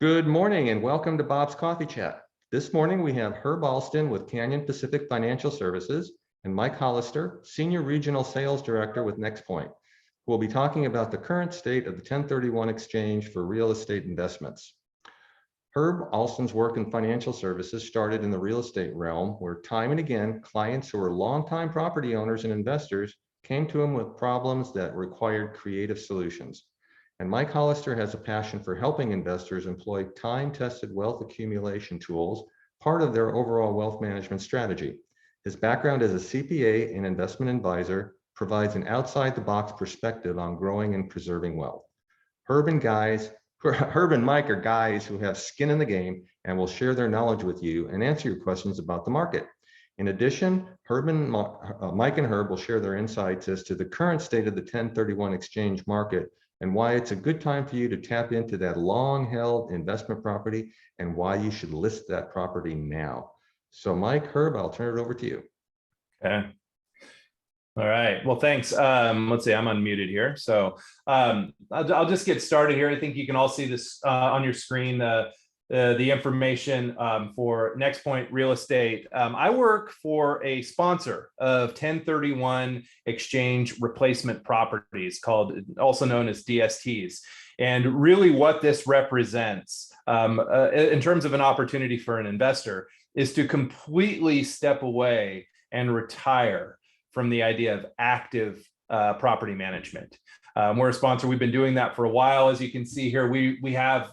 Good morning and welcome to Bob's Coffee Chat. This morning we have Herb Alston with Canyon Pacific Financial Services and Mike Hollister, Senior Regional Sales Director with NexPoint, who will be talking about the current state of the 1031 exchange for real estate investments. Herb Alston's work in financial services started in the real estate realm, where time and again, clients who are longtime property owners and investors came to him with problems that required creative solutions. And Mike Hollister has a passion for helping investors employ time-tested wealth accumulation tools, part of their overall wealth management strategy. His background as a CPA and investment advisor provides an outside-the-box perspective on growing and preserving wealth. Herb and Mike are guys who have skin in the game and will share their knowledge with you and answer your questions about the market. In addition, Mike and Herb will share their insights as to the current state of the 1031 exchange market and why it's a good time for you to tap into that long-held investment property and why you should list that property now. So Mike, Herb, I'll turn it over to you. Okay. All right. Well, thanks. Let's see, I'm unmuted here. So I'll just get started here. I think you can all see this on your screen, the information for NexPoint Real Estate. I work for a sponsor of 1031 exchange replacement properties also known as DSTs. And really what this represents in terms of an opportunity for an investor is to completely step away and retire from the idea of active property management. We're a sponsor. We've been doing that for a while. As you can see here, we have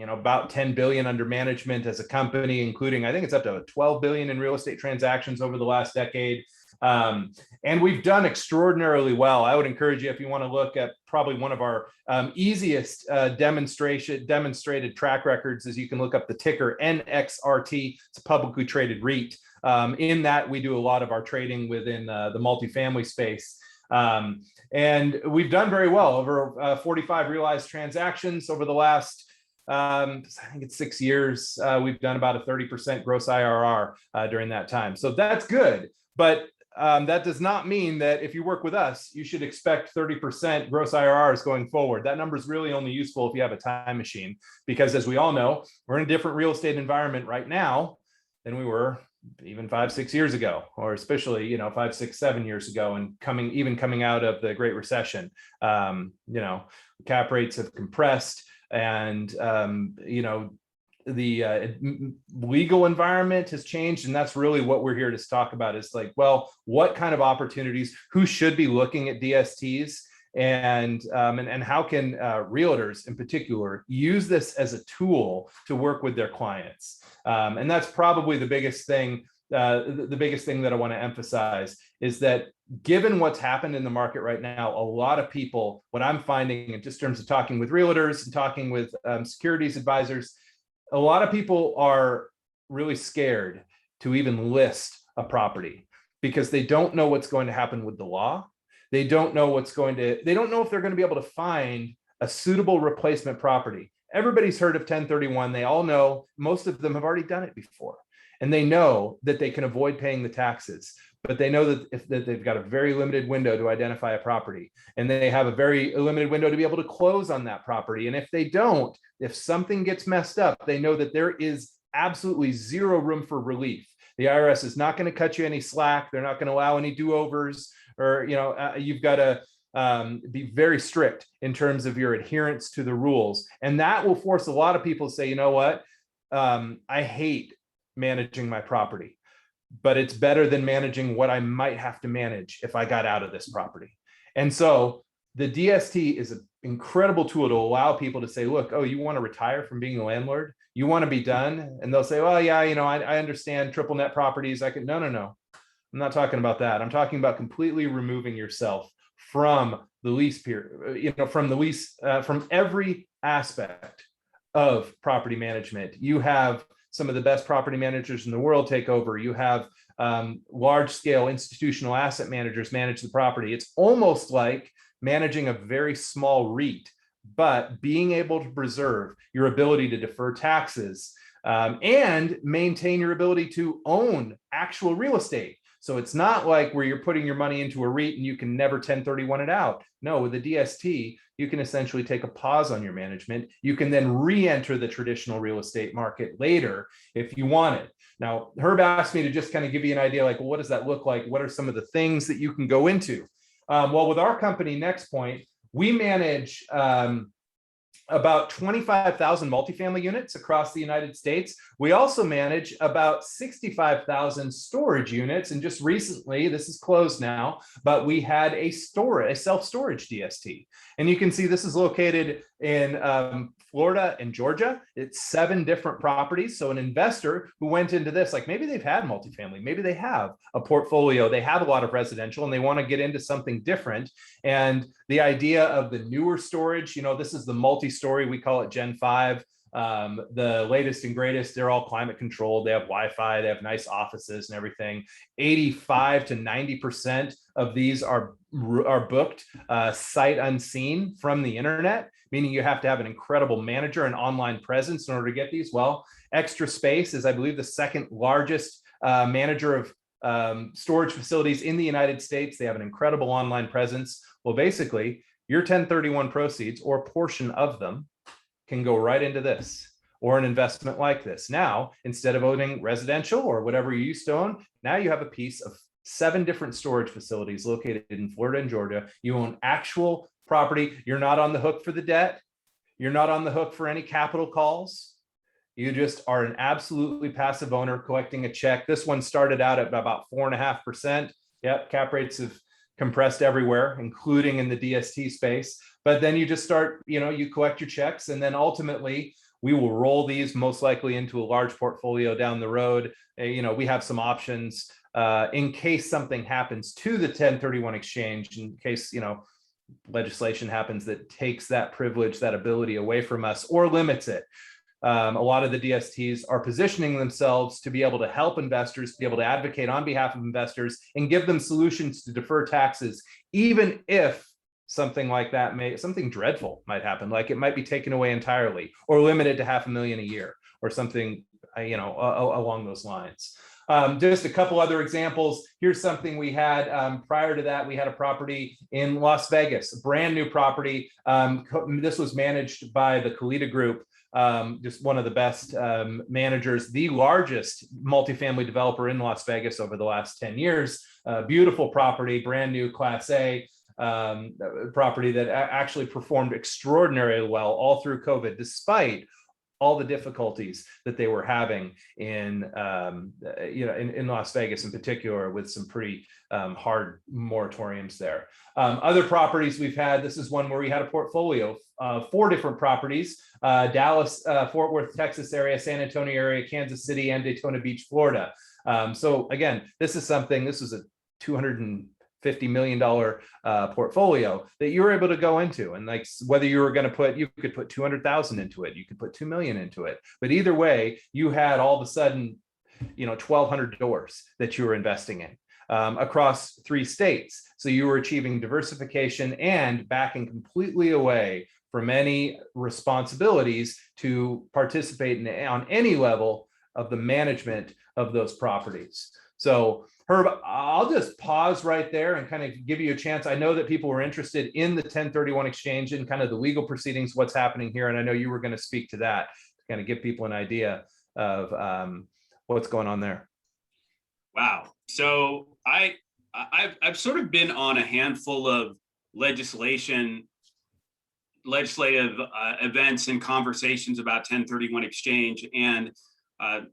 about 10 billion under management as a company, including, I think it's up to 12 billion in real estate transactions over the last decade. And we've done extraordinarily well. I would encourage you, if you want to look at probably one of our easiest demonstrated track records, is you can look up the ticker NXRT. It's a publicly traded REIT. In that, we do a lot of our trading within the multifamily space. And we've done very well. Over 45 realized transactions over the last, I think it's 6 years. We've done about a 30% gross IRR during that time. So that's good. But that does not mean that if you work with us, you should expect 30% gross IRRs going forward. That number is really only useful if you have a time machine, because as we all know, we're in a different real estate environment right now than we were even 5-6 years ago, or especially 5, 6, 7 years ago, and coming out of the Great Recession. Cap rates have compressed, and the legal environment has changed, and that's really what we're here to talk about. Is like, well, what kind of opportunities, who should be looking at DSTs, and how can realtors in particular use this as a tool to work with their clients. And that's probably the biggest thing. The biggest thing that I want to emphasize is that given what's happened in the market right now, a lot of people, what I'm finding in just terms of talking with realtors and talking with securities advisors, a lot of people are really scared to even list a property because they don't know what's going to happen with the law. They don't know if they're going to be able to find a suitable replacement property. Everybody's heard of 1031. They all know, most of them have already done it before. And they know that they can avoid paying the taxes, but they know that they've got a very limited window to identify a property, and they have a very limited window to be able to close on that property. And if they don't, if something gets messed up, they know that there is absolutely zero room for relief. The IRS is not going to cut you any slack. They're not going to allow any do-overs, or you've got to be very strict in terms of your adherence to the rules. And that will force a lot of people to say, you know what, I hate managing my property, but it's better than managing what I might have to manage if I got out of this property. And so the DST is an incredible tool to allow people to say, look, oh, you want to retire from being a landlord? You want to be done? And they'll say, well, yeah, I understand triple net properties. No. I'm not talking about that. I'm talking about completely removing yourself from the lease period, from every aspect of property management. You have some of the best property managers in the world take over. You have large scale institutional asset managers manage the property. It's almost like managing a very small REIT, but being able to preserve your ability to defer taxes and maintain your ability to own actual real estate. So it's not like where you're putting your money into a REIT and you can never 1031 it out. No, with a DST, you can essentially take a pause on your management. You can then re-enter the traditional real estate market later if you want it. Now, Herb asked me to just kind of give you an idea, like, well, what does that look like? What are some of the things that you can go into? Well, with our company, NexPoint, we manage about 25,000 multifamily units across the United States. We also manage about 65,000 storage units. And just recently, this is closed now, but we had a self-storage DST. And you can see this is located in Florida and Georgia. It's 7 different properties. So an investor who went into this, like maybe they've had multifamily, maybe they have a portfolio, they have a lot of residential and they want to get into something different. And the idea of the newer storage, this is the multi-story, we call it Gen 5. The latest and greatest, they're all climate controlled. They have Wi-Fi, they have nice offices and everything. 85 to 90% of these are booked sight unseen from the internet, meaning you have to have an incredible manager and online presence in order to get these. Well, Extra Space is, I believe, the second largest manager of storage facilities in the United States. They have an incredible online presence. Well, basically, your 1031 proceeds or a portion of them can go right into this or an investment like this. Now, instead of owning residential or whatever you used to own, now you have a piece of 7 different storage facilities located in Florida and Georgia. You own actual property. You're not on the hook for the debt. You're not on the hook for any capital calls. You just are an absolutely passive owner collecting a check. This one started out at about 4.5%. Yep, cap rates have compressed everywhere, including in the DST space. But then you just start, you collect your checks, and then ultimately we will roll these most likely into a large portfolio down the road. We have some options in case something happens to the 1031 exchange, in case, legislation happens that takes that privilege, that ability away from us or limits it. A lot of the DSTs are positioning themselves to be able to help investors, be able to advocate on behalf of investors and give them solutions to defer taxes, even if something like that something dreadful might happen, like it might be taken away entirely or limited to $500,000 a year or something, along those lines. Just a couple other examples. Here's something we had prior to that. We had a property in Las Vegas, a brand new property. This was managed by the Kalita Group, just one of the best managers, the largest multifamily developer in Las Vegas over the last 10 years. Beautiful property, brand new Class A property that actually performed extraordinarily well all through COVID, despite all the difficulties that they were having in Las Vegas in particular, with some pretty hard moratoriums there. Other properties we've had, this is one where we had a portfolio of 4 different properties: Dallas, Fort Worth, Texas area, San Antonio area, Kansas City, and Daytona Beach, Florida. So again, this was a $250 million portfolio that you were able to go into, and like whether you were going to you could put 200,000 into it, you could put 2 million into it, but either way, you had all of a sudden 1,200 doors that you were investing in across 3 states. So you were achieving diversification and backing completely away from any responsibilities to participate on any level of the management of those properties. So Herb, I'll just pause right there and kind of give you a chance. I know that people were interested in the 1031 exchange and kind of the legal proceedings, what's happening here. And I know you were going to speak to that to kind of give people an idea of what's going on there. Wow. So I've sort of been on a handful of legislative events and conversations about 1031 exchange. And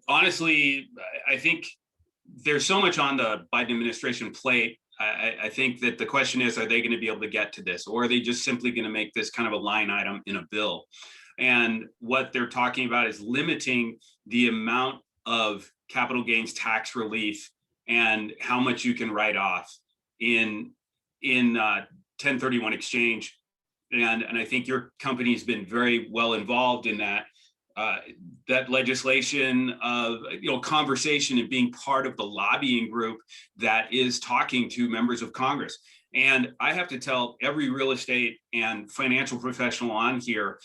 honestly, I think there's so much on the Biden administration plate. I think that the question is, are they going to be able to get to this, or are they just simply going to make this kind of a line item in a bill? And what they're talking about is limiting the amount of capital gains tax relief and how much you can write off in 1031 exchange. And I think your company has been very well involved in that. That legislation of conversation and being part of the lobbying group that is talking to members of Congress. And I have to tell every real estate and financial professional on here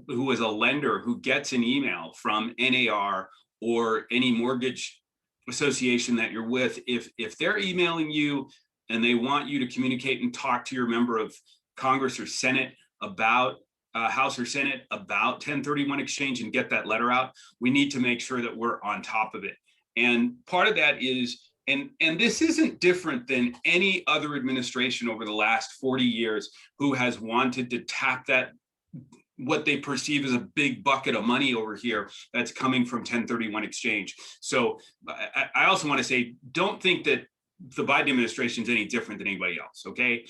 who is a lender who gets an email from NAR or any mortgage association that you're with, if they're emailing you and they want you to communicate and talk to your member of Congress or Senate about House or Senate about 1031 exchange and get that letter out, we need to make sure that we're on top of it. And part of that is, and this isn't different than any other administration over the last 40 years who has wanted to tap that, what they perceive as a big bucket of money over here that's coming from 1031 exchange. So I also want to say, don't think that the Biden administration is any different than anybody else, okay?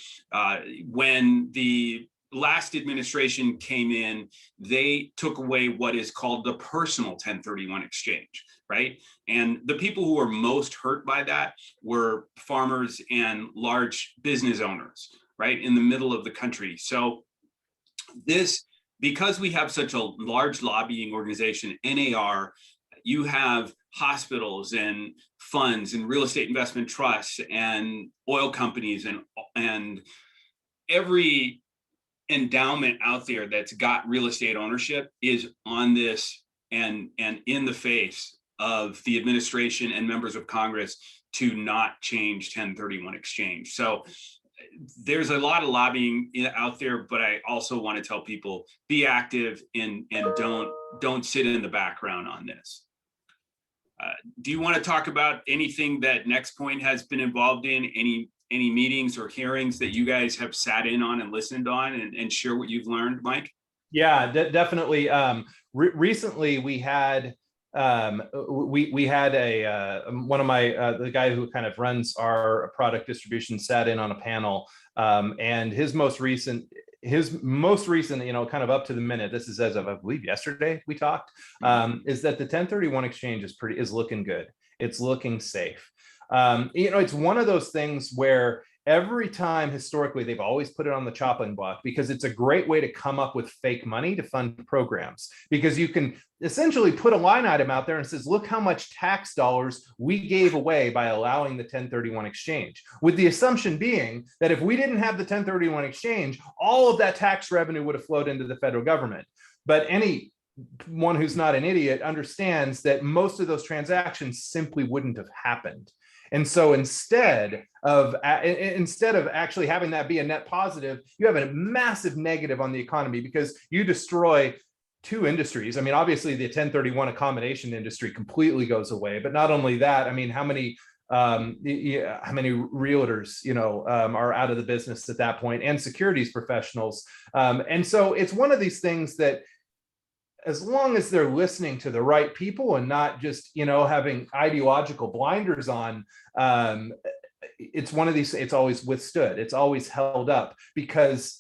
When the last administration came in, they took away what is called the personal 1031 exchange, right? And the people who were most hurt by that were farmers and large business owners, right, in the middle of the country. So this, because we have such a large lobbying organization, NAR, you have hospitals and funds and real estate investment trusts and oil companies and every endowment out there that's got real estate ownership is on this and in the face of the administration and members of Congress to not change 1031 exchange. So there's a lot of lobbying out there, but I also want to tell people, be active and don't sit in the background on this. Do you want to talk about anything that NexPoint has been involved in, any meetings or hearings that you guys have sat in on and listened on, and share what you've learned, Mike? Yeah, definitely. Recently, we had we had one of my the guy who kind of runs our product distribution sat in on a panel, and his most recent, kind of up to the minute, this is as of, I believe, yesterday we talked, is that the 1031 exchange is looking good. It's looking safe. It's one of those things where every time historically they've always put it on the chopping block because it's a great way to come up with fake money to fund programs, because you can essentially put a line item out there and says, look how much tax dollars we gave away by allowing the 1031 exchange, with the assumption being that if we didn't have the 1031 exchange, all of that tax revenue would have flowed into the federal government. But anyone who's not an idiot understands that most of those transactions simply wouldn't have happened. And so instead of actually having that be a net positive, you have a massive negative on the economy because you destroy two industries. I mean, obviously the 1031 accommodation industry completely goes away, but not only that, I mean, how many realtors, are out of the business at that point, and securities professionals. And so it's one of these things that, as long as they're listening to the right people and not just, having ideological blinders on, it's one of these, it's always withstood. It's always held up because,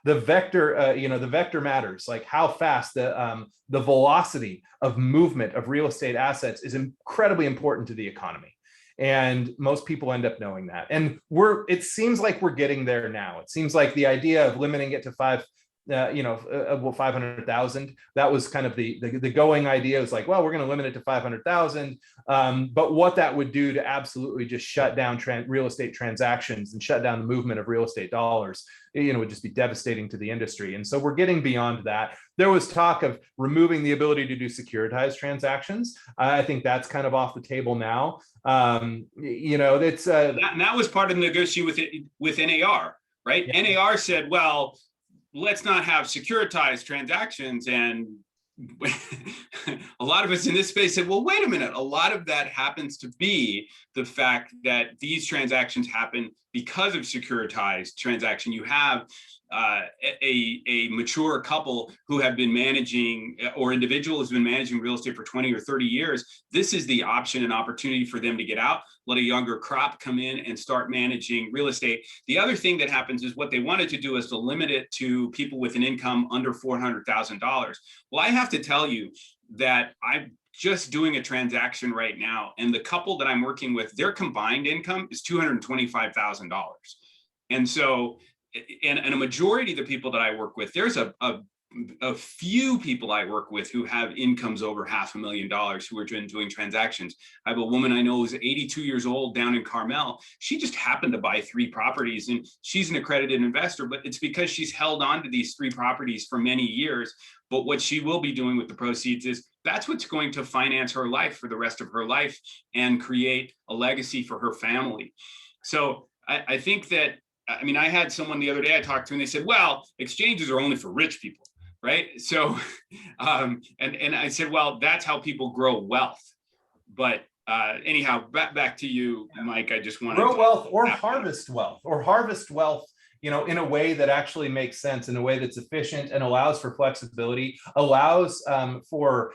the vector matters, like how fast the velocity of movement of real estate assets is incredibly important to the economy. And most people end up knowing that. And it seems like we're getting there now. It seems like the idea of limiting it to 500,000. That was kind of the going idea. It was like, well, we're going to limit it to 500,000. But what that would do to absolutely just shut down real estate transactions and shut down the movement of real estate dollars, would just be devastating to the industry. And so we're getting beyond that. There was talk of removing the ability to do securitized transactions. I think that's kind of off the table now. That's that was part of the negotiation with NAR, right? Yeah. NAR said, well, let's not have securitized transactions. And a lot of us in this space said, well, wait a minute. A lot of that happens to be the fact that these transactions happen because of securitized transaction. You have a mature couple who have been managing, or individual has been managing real estate for 20 or 30 years. This is the option and opportunity for them to get out, let a younger crop come in and start managing real estate. The other thing that happens is what they wanted to do is to limit it to people with an income under $400,000. Well, I have to tell you that I'm just doing a transaction right now, and the couple that I'm working with, their combined income is $225,000. And so, and a majority of the people that I work with, there's a a few people I work with who have incomes over $500,000 who are doing transactions. I have a woman I know who's 82 years old down in Carmel. She just happened to buy 3 properties, and she's an accredited investor, but it's because she's held on to these 3 properties for many years. But what she will be doing with the proceeds is that's what's going to finance her life for the rest of her life and create a legacy for her family. So I think that, I mean, I had someone the other day I talked to, and they said, well, exchanges are only for rich people, right? So, and I said, well, that's how people grow wealth. But anyhow, back to you, Mike. I just want to grow wealth or harvest wealth, you know, in a way that actually makes sense, in a way that's efficient and allows for flexibility, allows for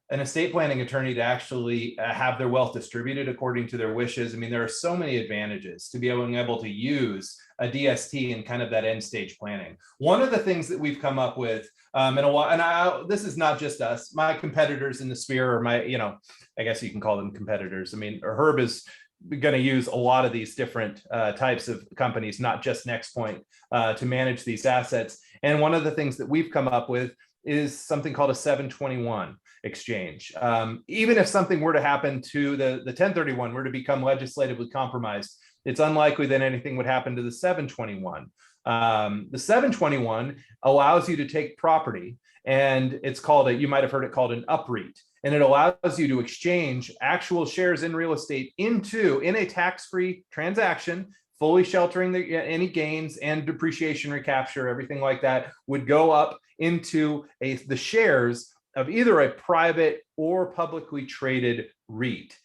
an estate planning attorney to actually have their wealth distributed according to their wishes. I mean, there are so many advantages to being able to use a DST in kind of that end stage planning. One of the things that we've come up with, this is not just us, my competitors in the sphere, or my, you know, I guess you can call them competitors. I mean, Herb is going to use a lot of these different types of companies, not just NexPoint, to manage these assets. And one of the things that we've come up with is something called a 721 exchange. Even if something were to happen to the 1031 were to become legislatively compromised, it's unlikely that anything would happen to the 721. The 721 allows you to take property, and it's called you might have heard it called an UPREIT. And it allows you to exchange actual shares in real estate in a tax-free transaction, fully sheltering any gains and depreciation recapture, everything like that would go up into the shares of either a private or publicly traded REIT.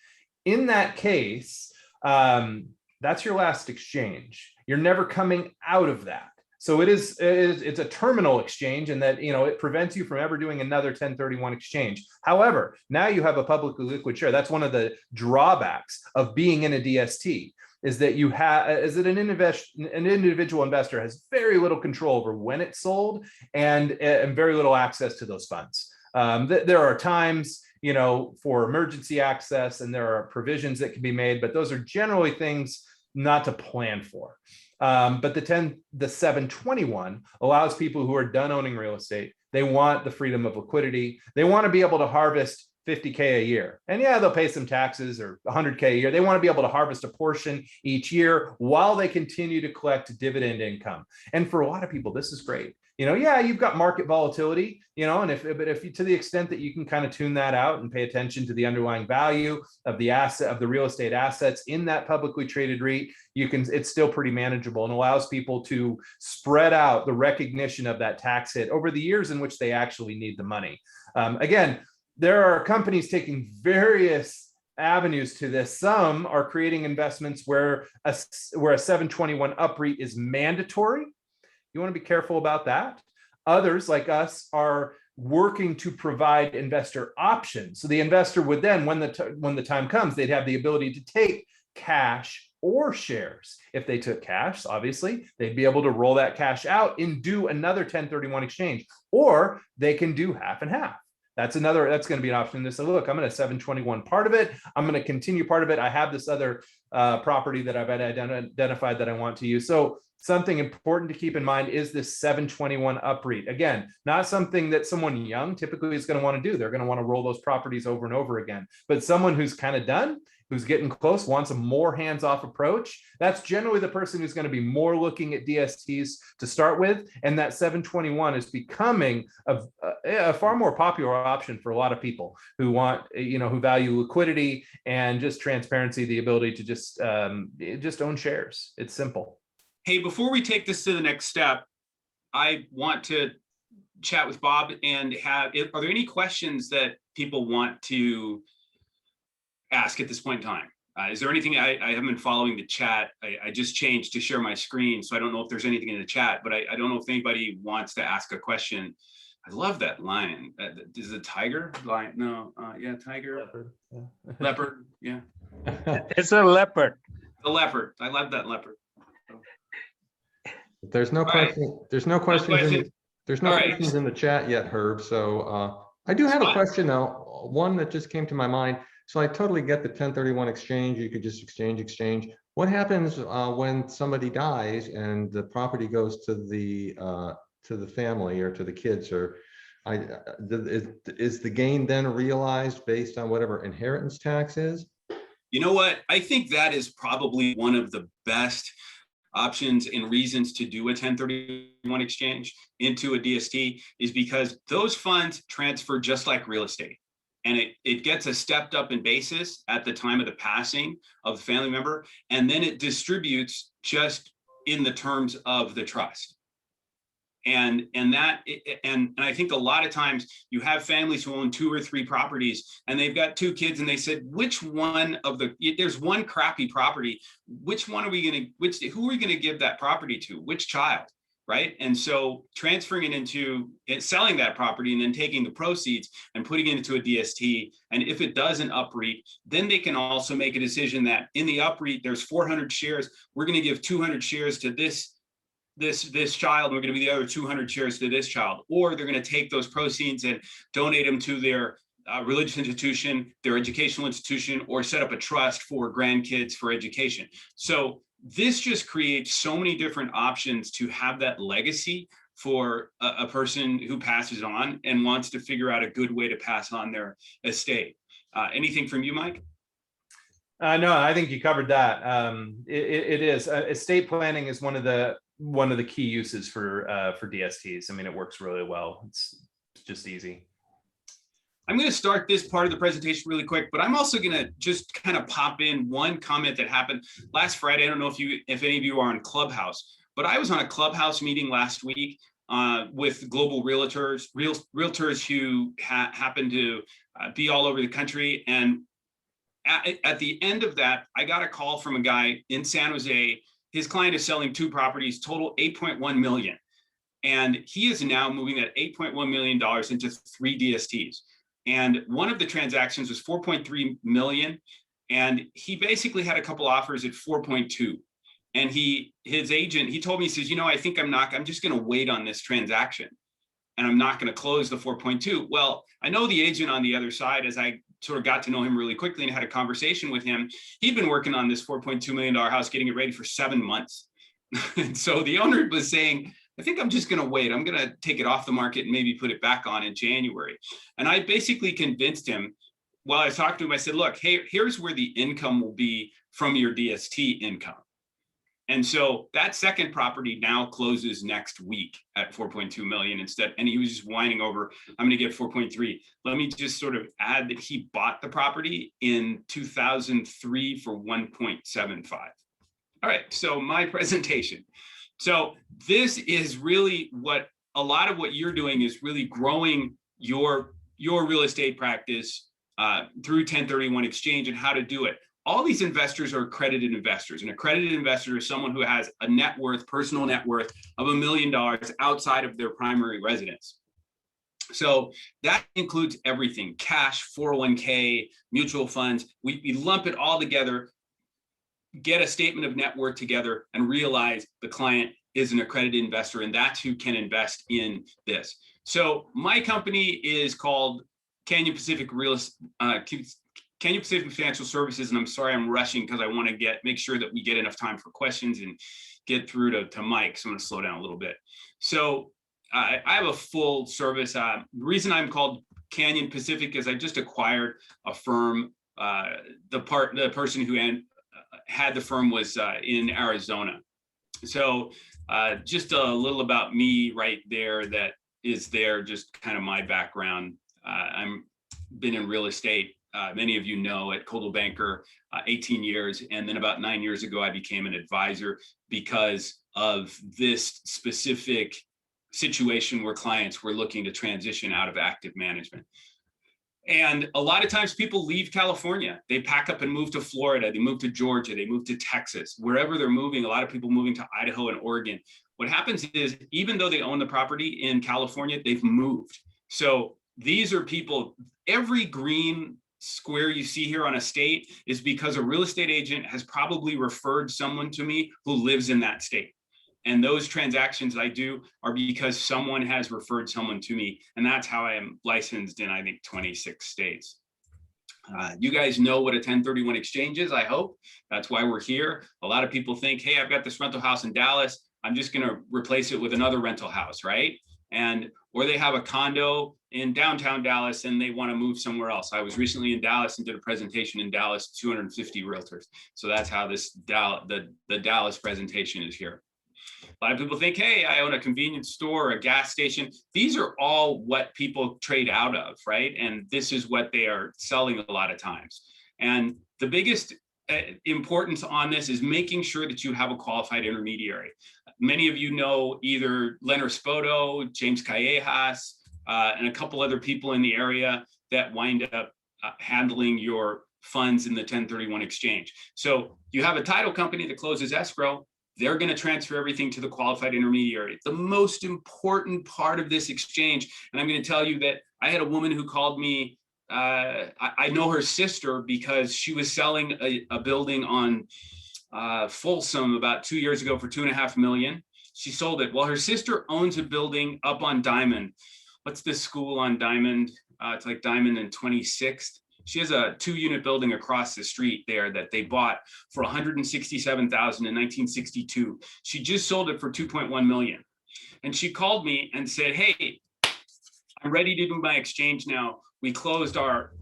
In that case, that's your last exchange. You're never coming out of that. So it's a terminal exchange, and that, you know, it prevents you from ever doing another 1031 exchange. However, now you have a publicly liquid share. That's one of the drawbacks of being in a DST, is that an individual investor has very little control over when it's sold and very little access to those funds. There are times, you know, for emergency access, and there are provisions that can be made, but those are generally things not to plan for. But the 721 allows people who are done owning real estate. They want the freedom of liquidity. They want to be able to harvest $50K a year. And yeah, they'll pay some taxes, or $100K a year. They want to be able to harvest a portion each year while they continue to collect dividend income. And for a lot of people, this is great. You know, yeah, you've got market volatility, you know, and if you, to the extent that you can kind of tune that out and pay attention to the underlying value of the asset, of the real estate assets in that publicly traded REIT, it's still pretty manageable, and allows people to spread out the recognition of that tax hit over the years in which they actually need the money. Again, there are companies taking various avenues to this. Some are creating investments where a 721 UPREIT is mandatory. You want to be careful about that. Others, like us, are working to provide investor options. So the investor would then, when the time comes, they'd have the ability to take cash or shares. If they took cash, obviously, they'd be able to roll that cash out and do another 1031 exchange, or they can do half and half. That's going to be an option. They say, look, I'm going to 721 part of it. I'm going to continue part of it. I have this other property that I've identified that I want to use. So something important to keep in mind is this 721 UPREIT. Again, not something that someone young typically is going to want to do. They're going to want to roll those properties over and over again. But someone who's kind of done, who's getting close, wants a more hands-off approach, that's generally the person who's going to be more looking at DSTs to start with. And that 721 is becoming a far more popular option for a lot of people who want, you know, who value liquidity and just transparency, the ability to just own shares. It's simple. Hey, before we take this to the next step, I want to chat with Bob and are there any questions that people want to ask at this point in time? Is there anything? I haven't been following the chat. I just changed to share my screen, so I don't know if there's anything in the chat, but I don't know if anybody wants to ask a question. I love that lion. Is it a tiger? Lion? No. Yeah, tiger. Leopard. Yeah. Leopard. Yeah. It's a leopard. The leopard. I love that leopard. There's no question. There's no questions. There's no questions in the chat yet, Herb. So I do have a question though. One that just came to my mind. So I totally get the 1031 exchange. You could just exchange. What happens when somebody dies and the property goes to the to the family or to the kids, or is the gain then realized based on whatever inheritance tax is? You know what? I think that is probably one of the best options and reasons to do a 1031 exchange into a DST, is because those funds transfer just like real estate. And it gets a stepped up in basis at the time of the passing of the family member, and then it distributes just in the terms of the trust. And I think a lot of times you have families who own 2 or 3 properties, and they've got 2 kids, and they said, which one of there's one crappy property, which one are we going to, who are we going to give that property to, which child, right? And so transferring it into selling that property and then taking the proceeds and putting it into a DST. And if it doesn't upreit, then they can also make a decision that in the upreit, there's 400 shares. We're going to give 200 shares to this child, and we're going to be the other 200 shares to this child. Or they're going to take those proceeds and donate them to their religious institution, their educational institution, or set up a trust for grandkids for education. So this just creates so many different options to have that legacy for a person who passes on and wants to figure out a good way to pass on their estate. Anything from you, Mike? No, I think you covered that. It is estate planning is one of the key uses for DSTs. I mean, it works really well. It's just easy. I'm going to start this part of the presentation really quick, but I'm also going to just kind of pop in one comment that happened last Friday. I don't know if any of you are on Clubhouse, but I was on a Clubhouse meeting last week with global realtors who happen to be all over the country. And at the end of that, I got a call from a guy in San Jose. His client is selling 2 properties, total $8.1 million. And he is now moving that $8.1 million into 3 DSTs. And one of the transactions was 4.3 million. And he basically had a couple offers at 4.2. And his agent, he told me, he says, I think I'm just going to wait on this transaction, and I'm not going to close the 4.2. Well, I know the agent on the other side, as I sort of got to know him really quickly and had a conversation with him. He'd been working on this $4.2 million house, getting it ready for 7 months. And so the owner was saying, I think I'm just going to wait. I'm going to take it off the market and maybe put it back on in January. And I basically convinced him, while I was talking to him, I said, look, hey, here's where the income will be from your DST income. And so that second property now closes next week at 4.2 million instead. And he was just whining over, I'm going to get 4.3. Let me just sort of add that he bought the property in 2003 for 1.75. All right, so my presentation. So this is really what a lot of what you're doing is really growing your real estate practice through 1031 exchange and how to do it. All these investors are accredited investors. An accredited investor is someone who has a net worth, personal net worth of $1 million outside of their primary residence. So that includes everything: cash, 401k, mutual funds. We lump it all together, get a statement of net worth together, and realize the client is an accredited investor, and that's who can invest in this. So my company is called Canyon Pacific Financial Services, and I'm sorry I'm rushing because I want to make sure that we get enough time for questions and get through to Mike. So I'm going to slow down a little bit. So I have a full service. The reason I'm called Canyon Pacific is I just acquired a firm. The person who had the firm was in Arizona. So just a little about me right there. That is there, just kind of my background. I'm been in real estate. Many of you know, at Coldwell Banker, 18 years. And then about 9 years ago, I became an advisor because of this specific situation where clients were looking to transition out of active management. And a lot of times people leave California. They pack up and move to Florida. They move to Georgia. They move to Texas. Wherever they're moving, a lot of people moving to Idaho and Oregon. What happens is, even though they own the property in California, they've moved. So these are people, every green square you see here on a state is because a real estate agent has probably referred someone to me who lives in that state. And those transactions I do are because someone has referred someone to me. And that's how I am licensed in, I think, 26 states. You guys know what a 1031 exchange is, I hope. That's why we're here. A lot of people think, hey, I've got this rental house in Dallas. I'm just going to replace it with another rental house, right? Or they have a condo in downtown Dallas and they want to move somewhere else. I was recently in Dallas and did a presentation in Dallas, 250 realtors. So that's how the Dallas presentation is here. A lot of people think, hey, I own a convenience store, a gas station. These are all what people trade out of, right? And this is what they are selling a lot of times. And the biggest importance on this is making sure that you have a qualified intermediary. Many of you know either Leonard Spoto, James Callejas, and a couple other people in the area that wind up handling your funds in the 1031 exchange. So you have a title company that closes escrow. They're going to transfer everything to the qualified intermediary. The most important part of this exchange, and I'm going to tell you that I had a woman who called me. I know her sister because she was selling a building on Folsom about 2 years ago for $2.5 million. She sold it. Well, her sister owns a building up on Diamond. What's this school on Diamond? It's like Diamond and 26th. She has a 2-unit building across the street there that they bought for $167,000 in 1962. She just sold it for $2.1 million. And she called me and said, hey, I'm ready to do my exchange now. We closed our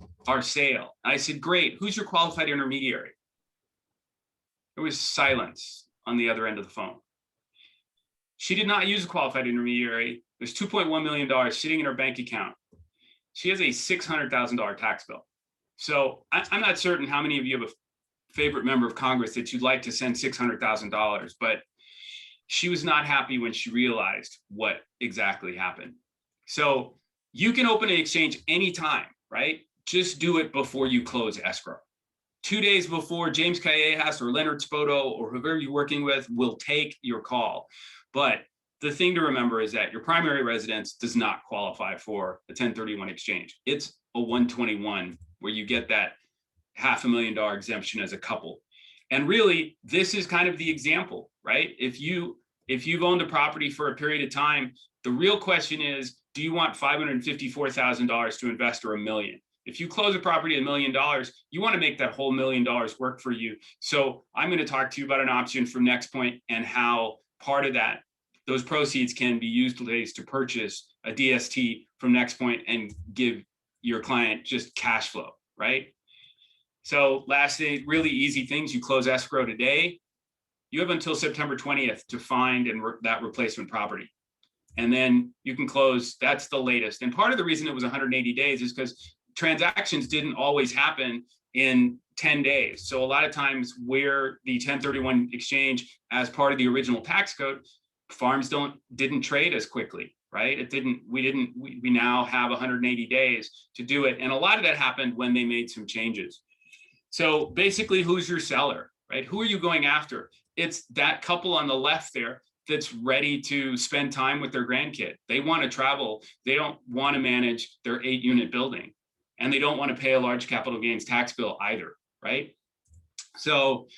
sale. I said, great. Who's your qualified intermediary? There was silence on the other end of the phone. She did not use a qualified intermediary. There's $2.1 million sitting in her bank account. She has a $600,000 tax bill. So I'm not certain how many of you have a favorite member of Congress that you'd like to send $600,000, but she was not happy when she realized what exactly happened. So you can open an exchange anytime, right? Just do it before you close escrow. 2 days before, James Callejas or Leonard Spoto or whoever you're working with will take your call. But the thing to remember is that your primary residence does not qualify for a 1031 exchange. It's a 121 where you get that $500,000 exemption as a couple. And really, this is kind of the example, right? If you've owned a property for a period of time, the real question is, do you want $554,000 to invest or $1 million? If you close a property at $1 million, you want to make that whole $1 million work for you. So I'm going to talk to you about an option from NexPoint and how part of that, those proceeds can be used to purchase a DST from NexPoint and give your client just cash flow, right? So last thing, really easy things. You close escrow today. You have until September 20th to find that replacement property. And then you can close, that's the latest. And part of the reason it was 180 days is because transactions didn't always happen in 10 days. So a lot of times where the 1031 exchange as part of the original tax code, farms didn't trade as quickly, right? We now have 180 days to do it. And a lot of that happened when they made some changes. So basically, who's your seller, right? Who are you going after? It's that couple on the left there that's ready to spend time with their grandkid. They want to travel. They don't want to manage their 8-unit building. And they don't want to pay a large capital gains tax bill either, right? So,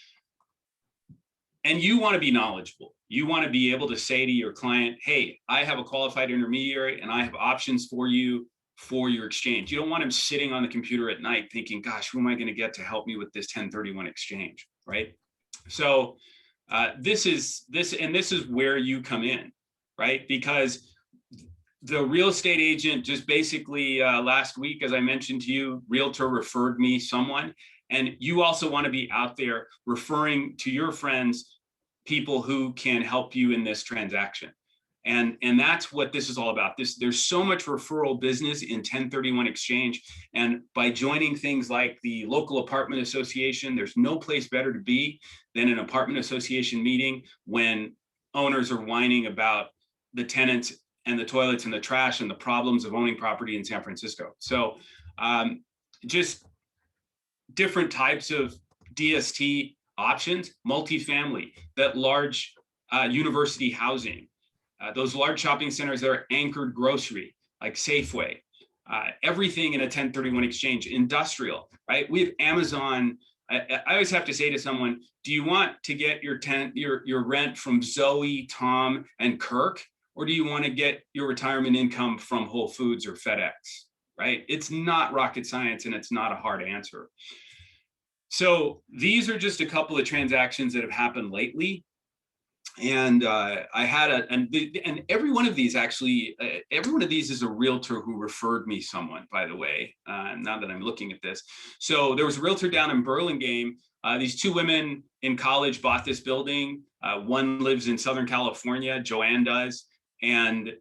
and you want to be knowledgeable. You want to be able to say to your client, hey, I have a qualified intermediary and I have options for you for your exchange. You don't want them sitting on the computer at night thinking, gosh, who am I going to get to help me with this 1031 exchange, right? So this is where you come in, right? Because the real estate agent just basically last week, as I mentioned to you, realtor referred me someone, and you also want to be out there referring to your friends, people who can help you in this transaction. And that's what this is all about. There's so much referral business in 1031 exchange. And by joining things like the local apartment association, there's no place better to be than an apartment association meeting when owners are whining about the tenants and the toilets and the trash and the problems of owning property in San Francisco. So just different types of DST options, multifamily, that large university housing, those large shopping centers that are anchored grocery, like Safeway, everything in a 1031 exchange, industrial, right? We have Amazon. I always have to say to someone, do you want to get your rent from Zoe, Tom, and Kirk? Or do you want to get your retirement income from Whole Foods or FedEx, right? It's not rocket science and it's not a hard answer. So these are just a couple of transactions that have happened lately. And I had and every one of these actually, every one of these is a realtor who referred me someone, by the way, now that I'm looking at this. So there was a realtor down in Burlingame. These two women in college bought this building. One lives in Southern California, Joanne does. And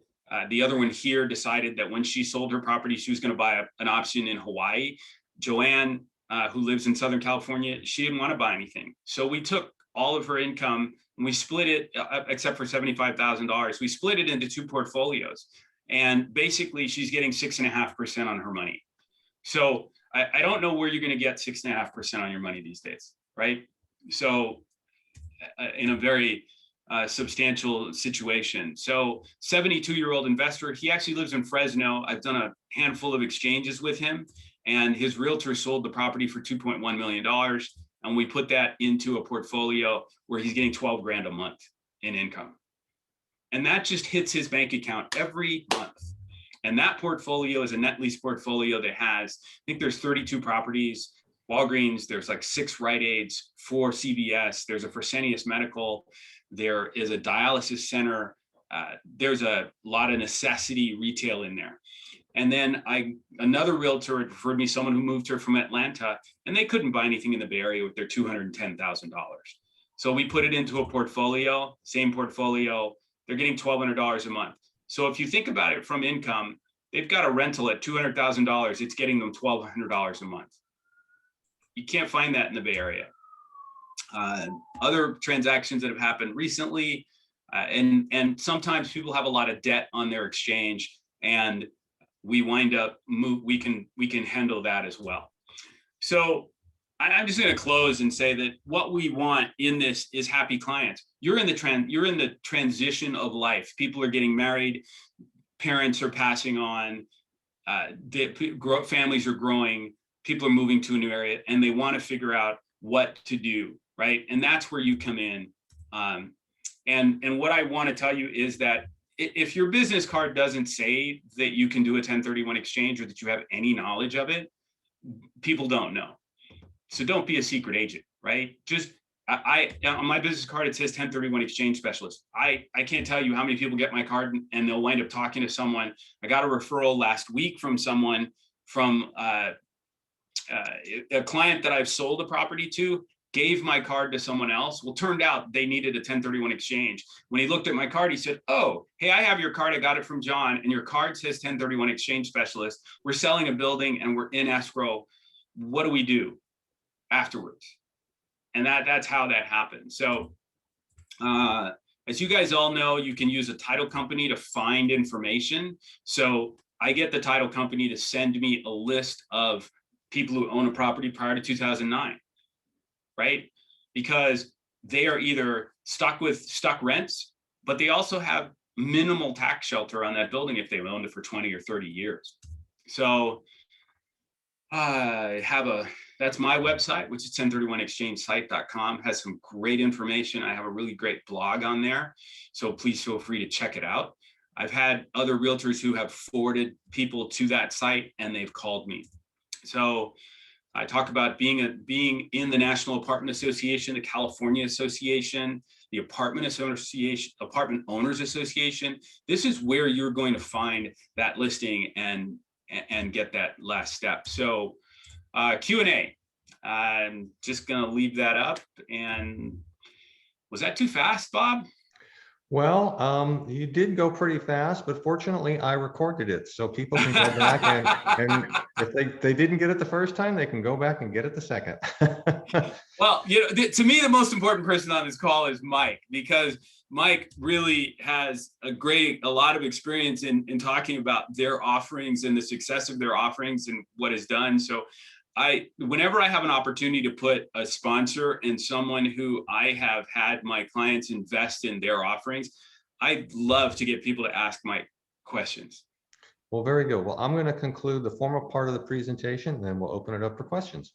the other one here decided that when she sold her property, she was going to buy an option in Hawaii. Joanne, who lives in Southern California, she didn't want to buy anything. So we took all of her income and we split it, except for $75,000. We split it into two portfolios. And basically she's getting 6.5% on her money. So I don't know where you're going to get 6.5% on your money these days, right? So in a very substantial situation. So 72-year-old investor, he actually lives in Fresno. I've done a handful of exchanges with him, and his realtor sold the property for $2.1 million. And we put that into a portfolio where he's getting 12 grand a month in income. And that just hits his bank account every month. And that portfolio is a net lease portfolio that has, I think there's 32 properties, Walgreens, there's like 6 Rite Aids, 4 CVS, there's a Fresenius Medical, there is a dialysis center, there's a lot of necessity retail in there. And then another realtor had referred me someone who moved here from Atlanta, and they couldn't buy anything in the Bay Area with their $210,000. So we put it into a portfolio, same portfolio, they're getting $1,200 a month. So if you think about it from income, they've got a rental at $200,000, it's getting them $1,200 a month. You can't find that in the Bay Area. Other transactions that have happened recently, and sometimes people have a lot of debt on their exchange, and we wind up we can handle that as well. So I'm just going to close and say that what we want in this is happy clients. You're in the transition of life. People are getting married, parents are passing on, families are growing, people are moving to a new area, and they want to figure out what to do, right? And that's where you come in. And what I want to tell you is that if your business card doesn't say that you can do a 1031 exchange or that you have any knowledge of it, people don't know. So don't be a secret agent, right? Just on my business card, it says 1031 exchange specialist. I can't tell you how many people get my card and they'll wind up talking to someone. I got a referral last week from someone from a client that I've sold a property to, gave my card to someone else. Well, turned out they needed a 1031 exchange. When he looked at my card, he said, oh, hey, I have your card. I got it from John, and your card says 1031 exchange specialist. We're selling a building and we're in escrow. What do we do afterwards? And that's how that happened. So as you guys all know, you can use a title company to find information. So I get the title company to send me a list of people who own a property prior to 2009. Right? Because they are either stuck rents, but they also have minimal tax shelter on that building if they've owned it for 20 or 30 years. So that's my website, which is 1031exchangesite.com, has some great information. I have a really great blog on there. So please feel free to check it out. I've had other realtors who have forwarded people to that site and they've called me. So I talk about being in the National Apartment Association, the California Association, the Apartment Owners Association. This is where you're going to find that listing and get that last step. So Q&A, I'm just going to leave that up. And was that too fast, Bob? Well, you did go pretty fast, but fortunately I recorded it so people can go back and if they didn't get it the first time, they can go back and get it the second. Well, to me, the most important person on this call is Mike, because Mike really has a lot of experience in talking about their offerings and the success of their offerings and what is done. So whenever I have an opportunity to put a sponsor and someone who I have had my clients invest in their offerings, I love to get people to ask Mike questions. Well, very good. Well, I'm going to conclude the formal part of the presentation, and then we'll open it up for questions.